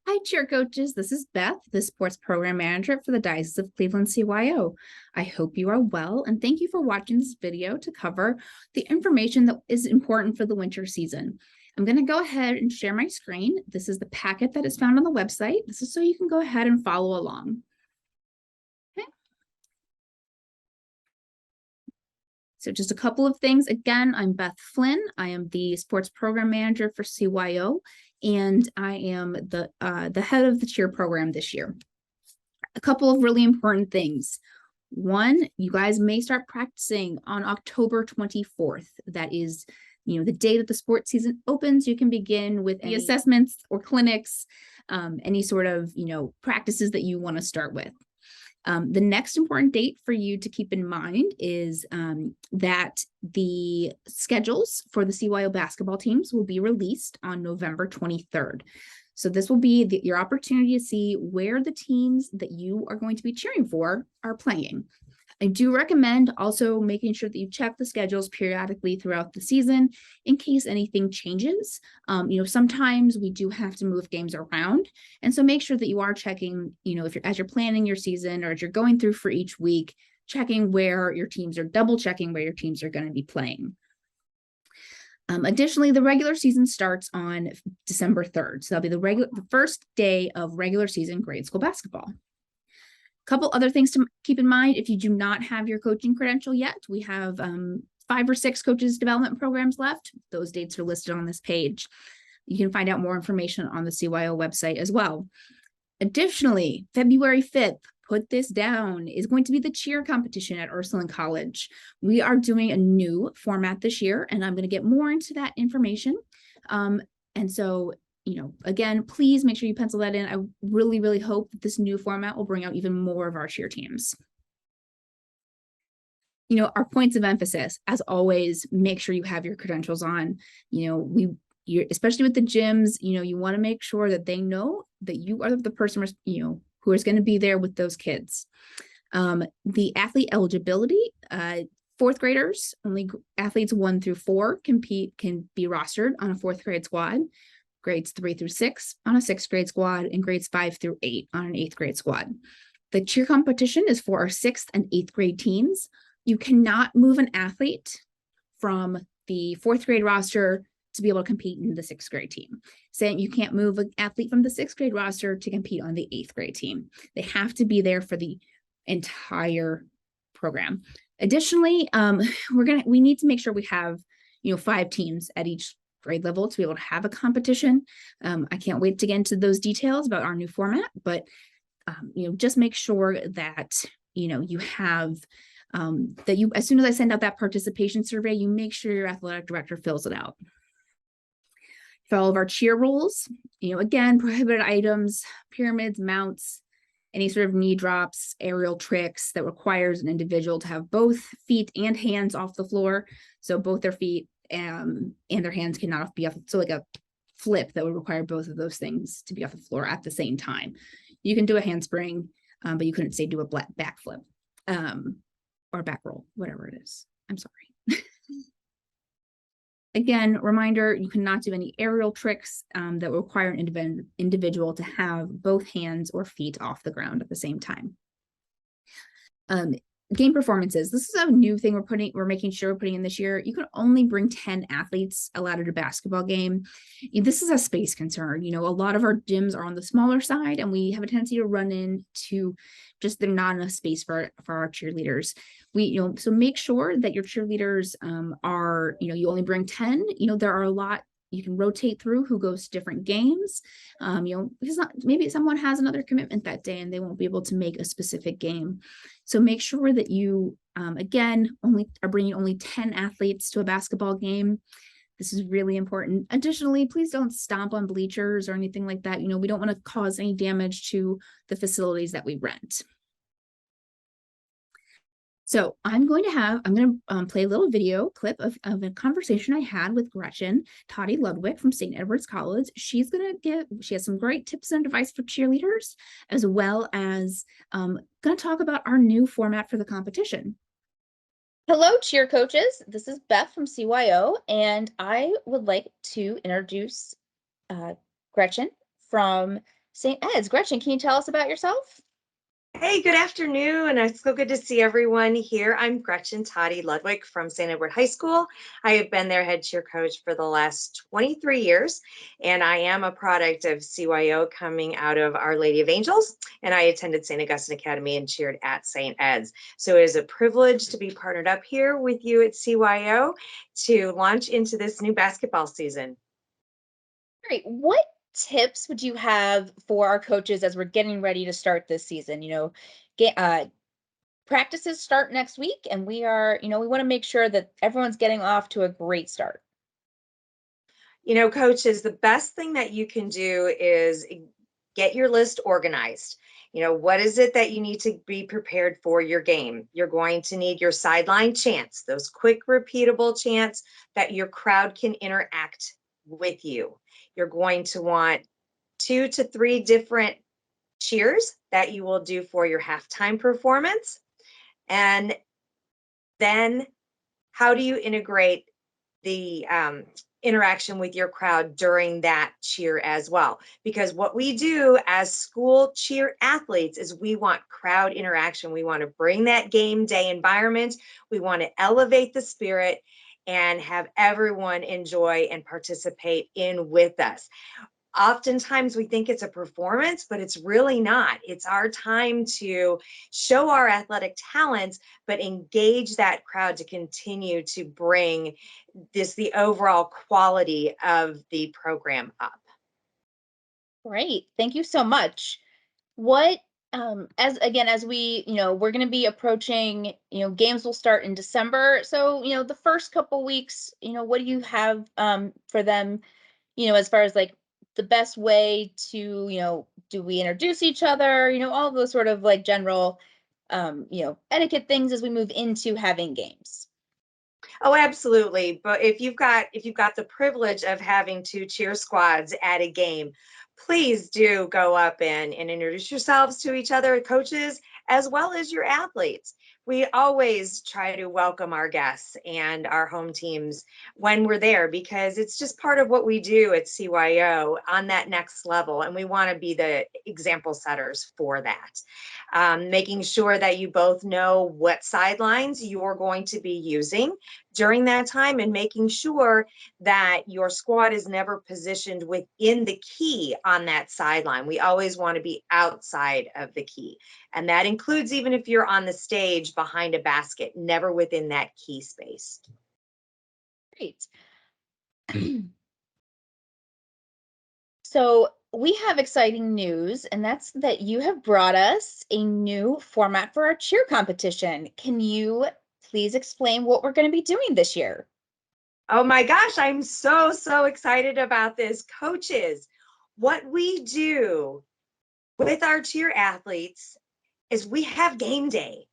Hi, cheer coaches. This is Beth, the sports program manager for the Diocese of Cleveland CYO. I hope you are well, and thank you for watching this video to cover the information that is important for the winter season. I'm going to go ahead and share my screen. This is the packet that is found on the website. This is so you can go ahead and follow along. Okay. So just a couple of things. Again, I'm Beth Flynn. I am the sports program manager for CYO, and I am the head of the cheer program this year. A couple of really important things. One, you guys may start practicing on October 24th. That is, the day that the sports season opens. You can begin with any assessments or clinics, any sort of, practices that you want to start with. The next important date for you to keep in mind is that the schedules for the CYO basketball teams will be released on November 23rd. So this will be your opportunity to see where the teams that you are going to be cheering for are playing. I do recommend also making sure that you check the schedules periodically throughout the season in case anything changes. Sometimes we do have to move games around. And so make sure that you are checking, as you're planning your season or as you're going through for each week, checking where your teams are, double checking where your teams are going to be playing. Additionally, the regular season starts on December 3rd. So that'll be the first day of regular season grade school basketball. Couple other things to keep in mind. If you do not have your coaching credential yet, we have 5 or 6 coaches development programs left. Those dates are listed on this page. You can find out more information on the CYO website as well. Additionally, February 5th, put this down, is going to be the cheer competition at Ursuline College. We are doing a new format this year, and I'm going to get more into that information. And so again, please make sure you pencil that in. I really, really hope that this new format will bring out even more of our cheer teams. Our points of emphasis, as always, make sure you have your credentials on. Especially with the gyms, you want to make sure that they know that you are the person, who is going to be there with those kids. The athlete eligibility, 4th graders, only athletes 1 through 4 can be rostered on a 4th grade squad. Grades 3 through 6 on a 6th grade squad, and grades 5 through 8 on an 8th grade squad. The cheer competition is for our 6th and 8th grade teams. You cannot move an athlete from the 4th grade roster to be able to compete in the 6th grade team. Saying you can't move an athlete from the 6th grade roster to compete on the 8th grade team. They have to be there for the entire program. Additionally, we need to make sure we have 5 teams at each grade level to be able to have a competition. I can't wait to get into those details about our new format, but just make sure that you have that as soon as I send out that participation survey, you make sure your athletic director fills it out. For all of our cheer rules, again, prohibited items, pyramids, mounts, any sort of knee drops, aerial tricks that requires an individual to have both feet and hands off the floor. So both their feet and their hands cannot be off. So like a flip that would require both of those things to be off the floor at the same time. You can do a handspring, but you couldn't say do a back flip or back roll, whatever it is. I'm sorry. Again, reminder, you cannot do any aerial tricks that require an individual to have both hands or feet off the ground at the same time. Game performances. This is a new thing we're making sure we're putting in this year. You can only bring 10 athletes allowed at a basketball game. This is a space concern. A lot of our gyms are on the smaller side, and we have a tendency to run into just there's not enough space for our cheerleaders. So make sure that your cheerleaders are, you only bring 10. There are a lot you can rotate through who goes to different games, because maybe someone has another commitment that day and they won't be able to make a specific game. So make sure that you, again, are bringing only 10 athletes to a basketball game. This is really important. Additionally, please don't stomp on bleachers or anything like that. We don't want to cause any damage to the facilities that we rent. So I'm going to play a little video clip of a conversation I had with Gretchen Toddy Ludwig from St. Edward's College. She has some great tips and advice for cheerleaders, as well as going to talk about our new format for the competition. Hello, cheer coaches. This is Beth from CYO, and I would like to introduce Gretchen from St. Ed's. Gretchen, can you tell us about yourself? Hey, good afternoon. It's so good to see everyone here. I'm Gretchen Toddy Ludwig from St. Edward High School. I have been their head cheer coach for the last 23 years, and I am a product of CYO coming out of Our Lady of Angels, and I attended St. Augustine Academy and cheered at St. Ed's. So it is a privilege to be partnered up here with you at CYO to launch into this new basketball season. Great. What tips would you have for our coaches as we're getting ready to start this season? Practices start next week, and we want to make sure that everyone's getting off to a great start. Coaches, the best thing that you can do is get your list organized. What is it that you need to be prepared for your game? You're going to need your sideline chants, those quick, repeatable chants that your crowd can interact with you. You're going to want 2 to 3 different cheers that you will do for your halftime performance. And then how do you integrate the interaction with your crowd during that cheer as well? Because what we do as school cheer athletes is we want crowd interaction. We want to bring that game day environment. We want to elevate the spirit and have everyone enjoy and participate in with us. Oftentimes we think it's a performance, but it's really not. It's our time to show our athletic talents, but engage that crowd to continue to bring the overall quality of the program up. Great. Thank you so much. What as we're going to be approaching, games will start in December. So, the first couple weeks, what do you have for them, as far as like the best way to, do we introduce each other, all those sort of like general etiquette things as we move into having games. Oh, absolutely. But if you've got the privilege of having 2 cheer squads at a game, please do go up and introduce yourselves to each other, coaches, as well as your athletes. We always try to welcome our guests and our home teams when we're there because it's just part of what we do at CYO on that next level. And we want to be the example setters for that. Making sure that you both know what sidelines you're going to be using during that time and making sure that your squad is never positioned within the key on that sideline. We always want to be outside of the key. And that includes even if you're on the stage behind a basket, never within that key space. Great. So we have exciting news, and that's that you have brought us a new format for our cheer competition. Can you please explain what we're going to be doing this year? Oh my gosh, I'm so excited about this. Coaches, what we do with our cheer athletes is we have game day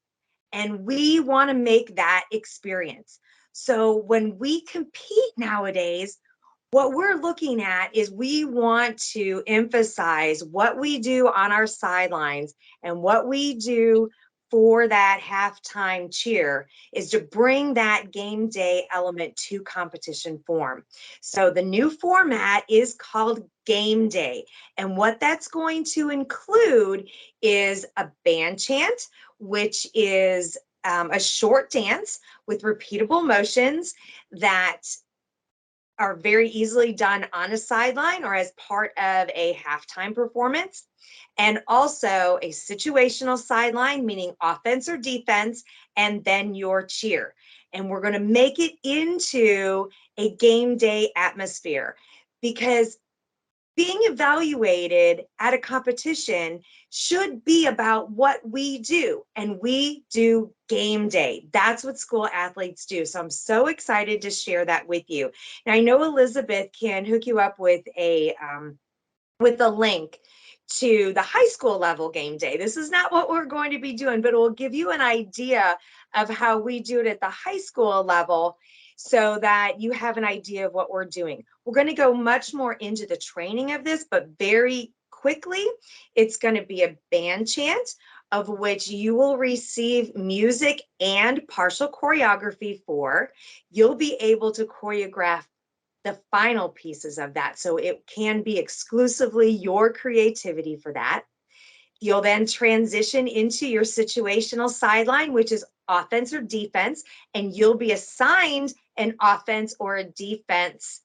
and we want to make that experience. So when we compete nowadays, what we're looking at is we want to emphasize what we do on our sidelines and what we do for that halftime cheer is to bring that game day element to competition form. So the new format is called Game Day. And what that's going to include is a band chant, which is a short dance with repeatable motions that are very easily done on a sideline or as part of a halftime performance. And also a situational sideline, meaning offense or defense, and then your cheer. And we're going to make it into a game day atmosphere because being evaluated at a competition should be about what we do, and we do game day. That's what school athletes do. So I'm so excited to share that with you. And I know Elizabeth can hook you up with a link to the high school level game day. This is not what we're going to be doing, but it will give you an idea of how we do it at the high school level so that you have an idea of what we're doing. We're going to go much more into the training of this, but very quickly, it's going to be a band chant of which you will receive music and partial choreography for. You'll be able to choreograph the final pieces of that. So it can be exclusively your creativity for that. You'll then transition into your situational sideline, which is offense or defense, and you'll be assigned an offense or a defense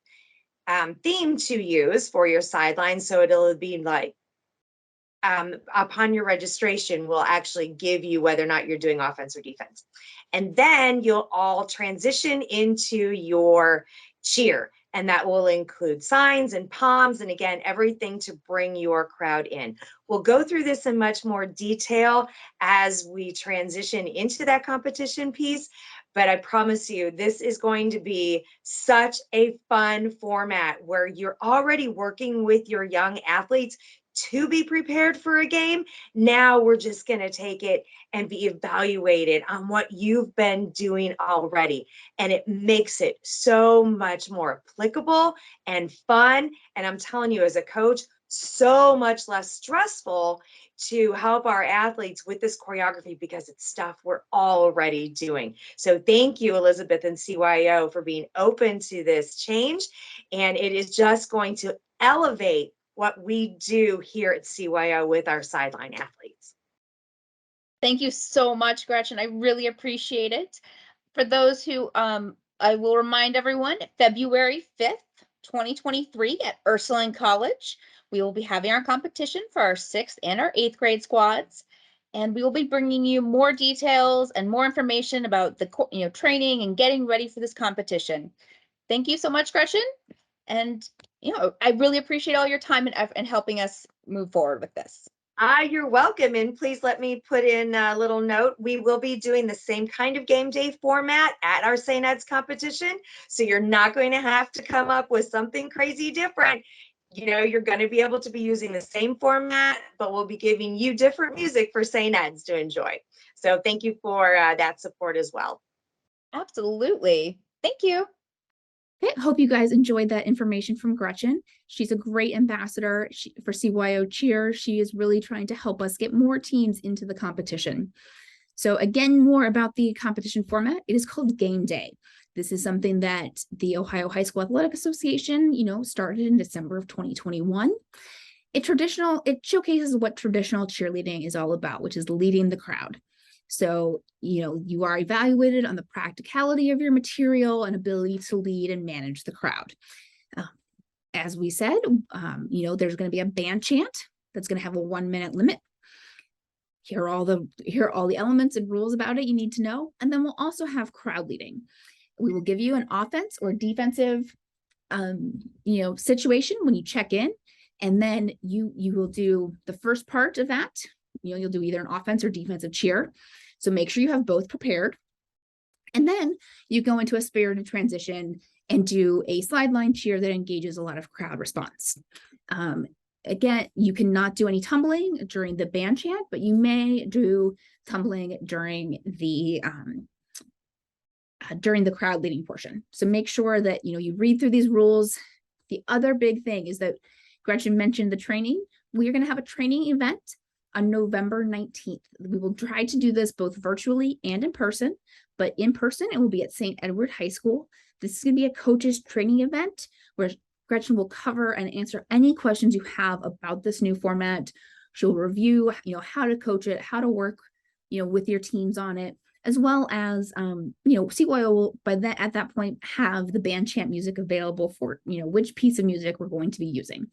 theme to use for your sideline. So it'll be like, upon your registration, will actually give you whether or not you're doing offense or defense. And then you'll all transition into your cheer. And that will include signs and palms, and again, everything to bring your crowd in. We'll go through this in much more detail as we transition into that competition piece. But I promise you, this is going to be such a fun format where you're already working with your young athletes to be prepared for a game. Now we're just going to take it and be evaluated on what you've been doing already. And it makes it so much more applicable and fun. And I'm telling you, as a coach, so much less stressful to help our athletes with this choreography because it's stuff we're already doing. So thank you, Elizabeth and CYO, for being open to this change. And it is just going to elevate what we do here at CYO with our sideline athletes. Thank you so much, Gretchen. I really appreciate it. For those who, I will remind everyone, February 5th, 2023 at Ursuline College, we will be having our competition for our 6th and our 8th grade squads. And we will be bringing you more details and more information about the training and getting ready for this competition. Thank you so much, Gretchen. And I really appreciate all your time and effort in helping us move forward with this. You're welcome. And please let me put in a little note. We will be doing the same kind of game day format at our St. Ed's competition. So you're not going to have to come up with something crazy different. You're going to be able to be using the same format, but we'll be giving you different music for St. Ed's to enjoy. So thank you for that support as well. Absolutely. Thank you. Okay, hope you guys enjoyed that information from Gretchen. She's a great ambassador for CYO Cheer. She is really trying to help us get more teams into the competition. So again, more about the competition format. It is called Game Day. This is something that the Ohio High School Athletic Association, started in December of 2021. It showcases what traditional cheerleading is all about, which is leading the crowd. So, you are evaluated on the practicality of your material and ability to lead and manage the crowd. As we said, there's going to be a band chant that's going to have a 1-minute limit. Here are all the elements and rules about it you need to know. And then we'll also have crowd leading. We will give you an offense or defensive, situation when you check in. And then you will do the first part of that. You'll do either an offense or defensive cheer. So make sure you have both prepared. And then you go into a spirited transition and do a sideline cheer that engages a lot of crowd response. Again, you cannot do any tumbling during the band chant, but you may do tumbling during the crowd leading portion. So make sure that you read through these rules. The other big thing is that Gretchen mentioned the training. We are going to have a training event on November 19th. We will try to do this both virtually and in person, but in person it will be at St. Edward High School. This is going to be a coaches training event where Gretchen will cover and answer any questions you have about this new format. She'll review, how to coach it, how to work, with your teams on it, as well as, CYO will at that point have the band chant music available for, which piece of music we're going to be using.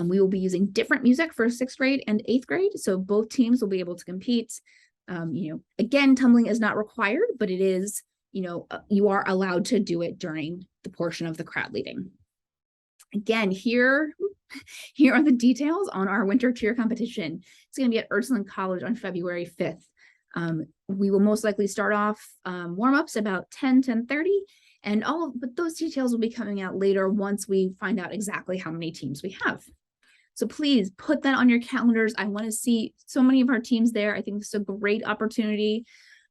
We will be using different music for 6th grade and 8th grade, so both teams will be able to compete. Again, tumbling is not required, but it is, you are allowed to do it during the portion of the crowd leading. Again, here are the details on our winter cheer competition. It's going to be at Ursuline College on February 5th. We will most likely start off warm-ups about 10:30. But those details will be coming out later once we find out exactly how many teams we have. So please put that on your calendars. I want to see so many of our teams there. I think this is a great opportunity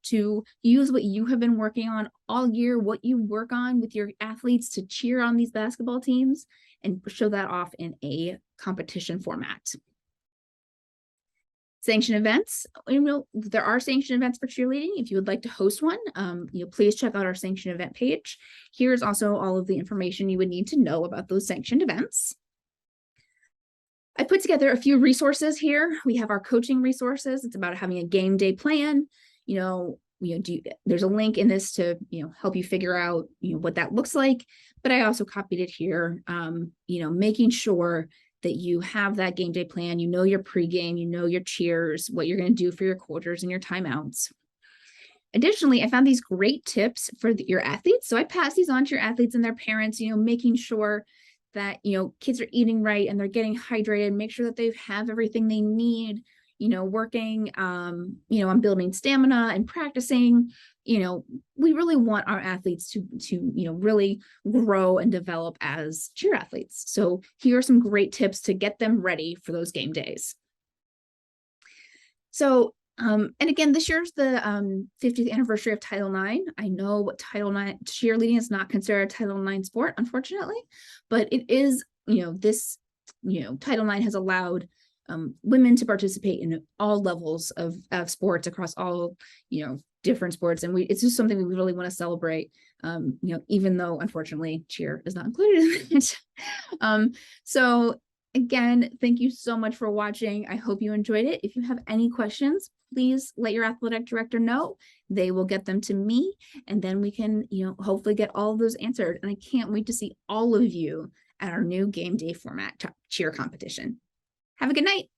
to use what you have been working on all year, what you work on with your athletes to cheer on these basketball teams and show that off in a competition format. Sanctioned events, there are sanctioned events for cheerleading. If you would like to host one, please check out our sanctioned event page. Here's also all of the information you would need to know about those sanctioned events. I put together a few resources here. We have our coaching resources. It's about having a game day plan. There's a link in this to help you figure out what that looks like. But I also copied it here. Making sure that you have that game day plan, your pregame, your cheers, what you're going to do for your quarters and your timeouts. Additionally, I found these great tips for your athletes. So I pass these on to your athletes and their parents, making sure that, kids are eating right and they're getting hydrated, make sure that they have everything they need, working, on building stamina and practicing. We really want our athletes to really grow and develop as cheer athletes. So here are some great tips to get them ready for those game days. So, and again, this year's the 50th anniversary of Title IX. I know what Title IX, cheerleading is not considered a Title IX sport, unfortunately, but it is, Title IX has allowed women to participate in all levels of sports across all, different sports. And it's just something we really want to celebrate, even though unfortunately cheer is not included in it. So again, thank you so much for watching. I hope you enjoyed it. If you have any questions, please let your athletic director know. They will get them to me, and then we can, hopefully get all of those answered. And I can't wait to see all of you at our new game day format cheer competition. Have a good night.